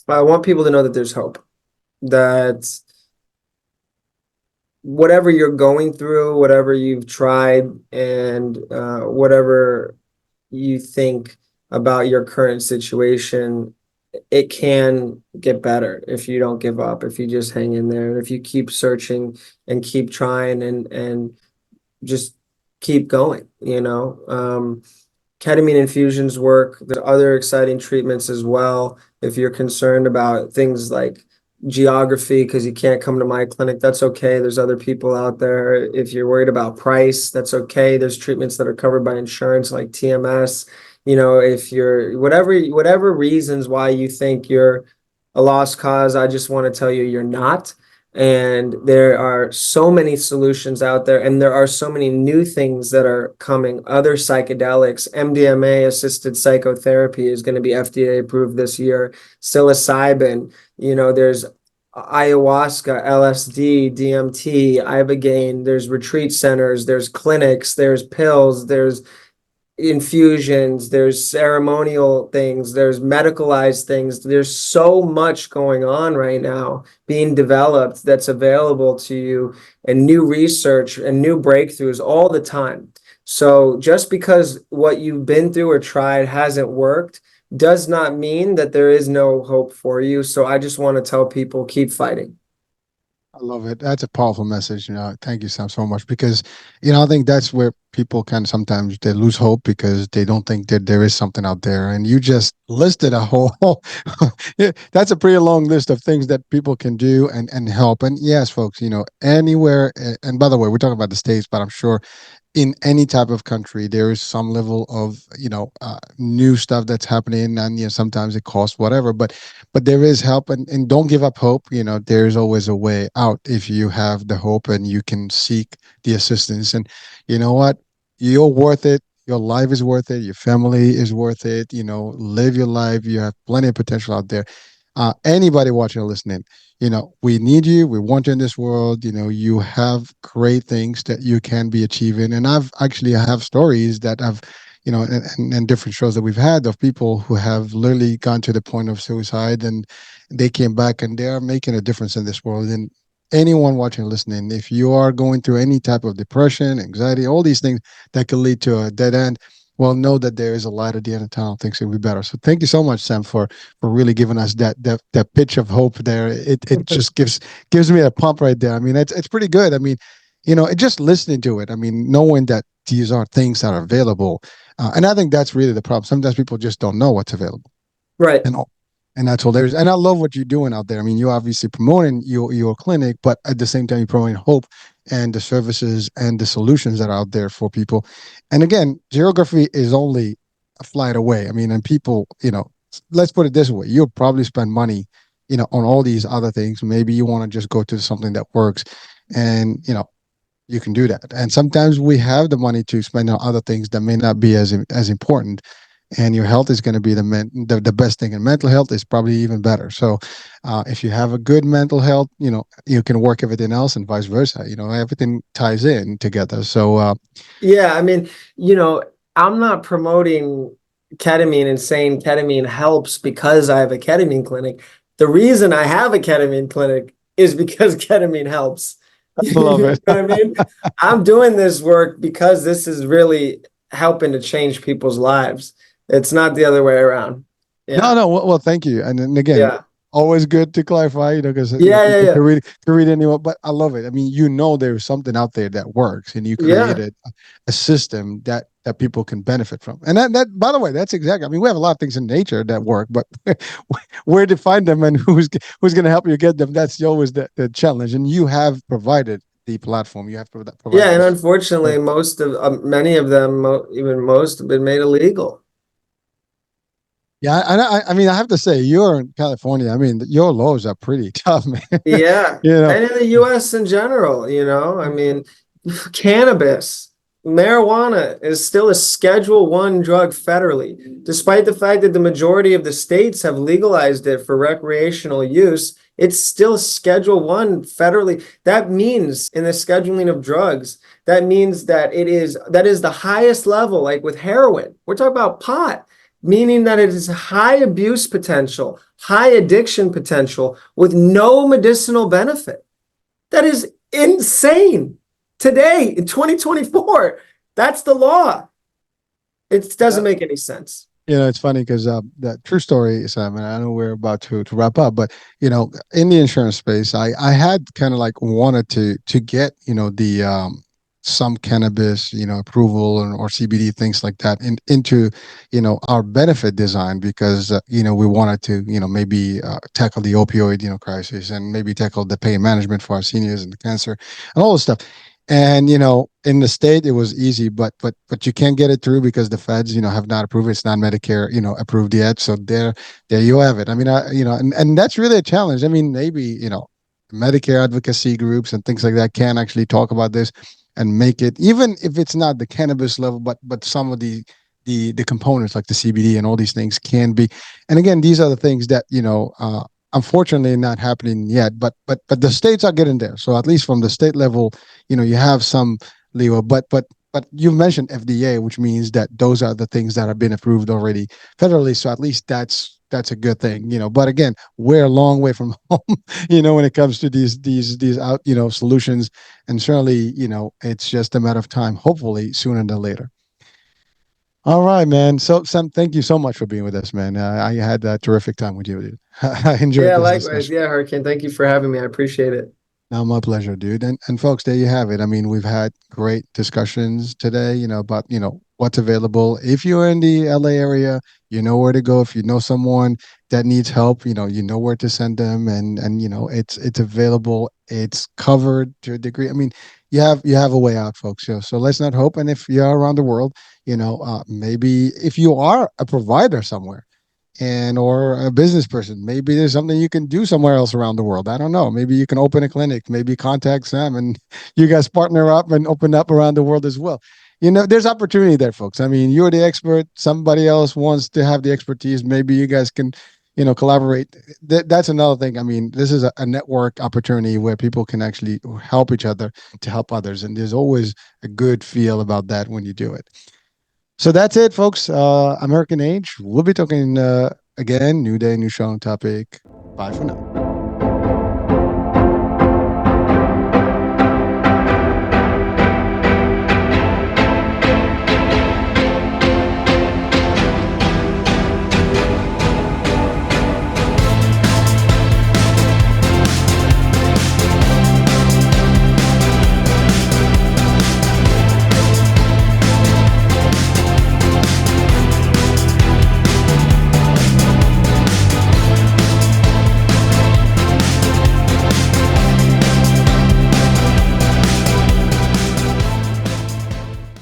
I want people to know that there's hope, that whatever you're going through, whatever you've tried, and whatever you think about your current situation, it can get better if you don't give up, if you just hang in there, and if you keep searching and keep trying and just keep going, Ketamine infusions work. There's other exciting treatments as well. If you're concerned about things like geography because you can't come to my clinic, that's okay. There's other people out there. If you're worried about price, that's okay. There's treatments that are covered by insurance like TMS. If you're whatever reasons why you think you're a lost cause, I just want to tell you you're not. And there are so many solutions out there, and there are so many new things that are coming. Other psychedelics, MDMA assisted psychotherapy is going to be FDA approved this year. Psilocybin, there's ayahuasca, LSD, DMT, ibogaine, there's retreat centers, there's clinics, there's pills, there's infusions, there's ceremonial things, there's medicalized things. There's so much going on right now being developed that's available to you, and new research and new breakthroughs all the time. So just because what you've been through or tried hasn't worked does not mean that there is no hope for you. So I just want to tell people, keep fighting. I love it. That's a powerful message. Thank you, Sam, so much, because I think that's where people can sometimes they lose hope because they don't think that there is something out there. And you just listed a whole yeah, that's a pretty long list of things that people can do and help. And yes, folks, anywhere. And by the way, we're talking about the States, but I'm sure in any type of country there is some level of new stuff that's happening, and sometimes it costs whatever, but there is help, and don't give up hope. There's always a way out if you have the hope and you can seek the assistance. And you know what, you're worth it. Your life is worth it. Your family is worth it. Live your life. You have plenty of potential out there. Anybody watching or listening, we need you. We want you in this world. You have great things that you can be achieving. And I have stories that I've, and different shows that we've had of people who have literally gone to the point of suicide, and they came back and they are making a difference in this world. And anyone watching or listening, if you are going through any type of depression, anxiety, all these things that could lead to a dead end, well, know that there is a light at the end of the tunnel. Things will be better. So thank you so much, Sam, for really giving us that pitch of hope there. It just gives me a pump right there. I mean, it's pretty good. I mean, just listening to it. I mean, knowing that these are things that are available. And I think that's really the problem. Sometimes people just don't know what's available. Right. And and that's all there is. And I love what you're doing out there. I mean, you're obviously promoting your clinic, but at the same time, you're promoting hope and the services and the solutions that are out there for people. And again, geography is only a flight away. I mean, and people, let's put it this way: you'll probably spend money, on all these other things. Maybe you want to just go to something that works, and you can do that. And sometimes we have the money to spend on other things that may not be as important, and your health is going to be the best thing. And mental health is probably even better. So if you have a good mental health, you can work everything else, and vice versa. Everything ties in together. So Yeah, I mean, you know, I'm not promoting ketamine and saying ketamine helps because I have a ketamine clinic. The reason I have a ketamine clinic is because ketamine helps. I You love know it. what I mean? I'm doing this work because this is really helping to change people's lives. It's not the other way around. No, Yeah. no. Well, thank you. And again, Yeah. always good to clarify, because Yeah, yeah, people yeah. can read anyone. But I love it. I mean, there's something out there that works, and you Yeah. created a system that people can benefit from. And that by the way, that's exactly. I mean, we have a lot of things in nature that work, but where to find them and who's going to help you get them? That's always the challenge. And you have provided the platform. You have Yeah, provided and this. unfortunately, many of them, even most, have been made illegal. Yeah, and I mean, I have to say, you're in California. I mean, your laws are pretty tough, man. Yeah, you know, and in the US in general, I mean, cannabis, marijuana is still a Schedule One drug federally, despite the fact that the majority of the states have legalized it for recreational use. It's still Schedule One federally. That means in the scheduling of drugs, that means that is the highest level, like with heroin. We're talking about pot, meaning that it is high abuse potential, high addiction potential with no medicinal benefit. That is insane. Today, in 2024, that's the law. It doesn't make any sense. it's funny because that true story, Simon. I know we're about to wrap up, but in the insurance space, I had kind of like wanted to get the some cannabis approval or CBD things like that into our benefit design, because we wanted to maybe tackle the opioid crisis, and maybe tackle the pain management for our seniors and the cancer and all this stuff. And in the state it was easy, but you can't get it through because the feds have not approved it. It's not Medicare approved yet. So there you have it. I mean, and that's really a challenge. I mean, maybe Medicare advocacy groups and things like that can actually talk about this and make it, even if it's not the cannabis level, but some of the components like the CBD and all these things can be. And again, these are the things that unfortunately not happening yet, but the states are getting there. So at least from the state level, you have some leeway. But you mentioned FDA, which means that those are the things that have been approved already federally. So at least that's a good thing. But again, we're a long way from home, when it comes to these out, solutions. And certainly, it's just a matter of time, hopefully sooner than later. All right, man. So, Sam, thank you so much for being with us, man. I had a terrific time with you, dude. I enjoyed Yeah, this likewise. discussion. Yeah, Hurricane, thank you for having me. I appreciate it. Now, my pleasure, dude. And folks, there you have it. I mean, we've had great discussions today, about, what's available. If you're in the LA area, you know where to go. If you know someone that needs help, you know where to send them, and it's available. It's covered to a degree. I mean, you have a way out, folks. So let's not hope. And if you're around the world, maybe if you are a provider somewhere, or a business person, maybe there's something you can do somewhere else around the world. I don't know. Maybe you can open a clinic, maybe contact Sam, and you guys partner up and open up around the world as well. There's opportunity there, folks. I mean, you're the expert, somebody else wants to have the expertise, maybe you guys can collaborate. That's another thing. I mean, this is a network opportunity where people can actually help each other to help others, and there's always a good feel about that when you do it. So that's it, folks. American Age. We'll be talking again. New day, new show, topic. Bye for now.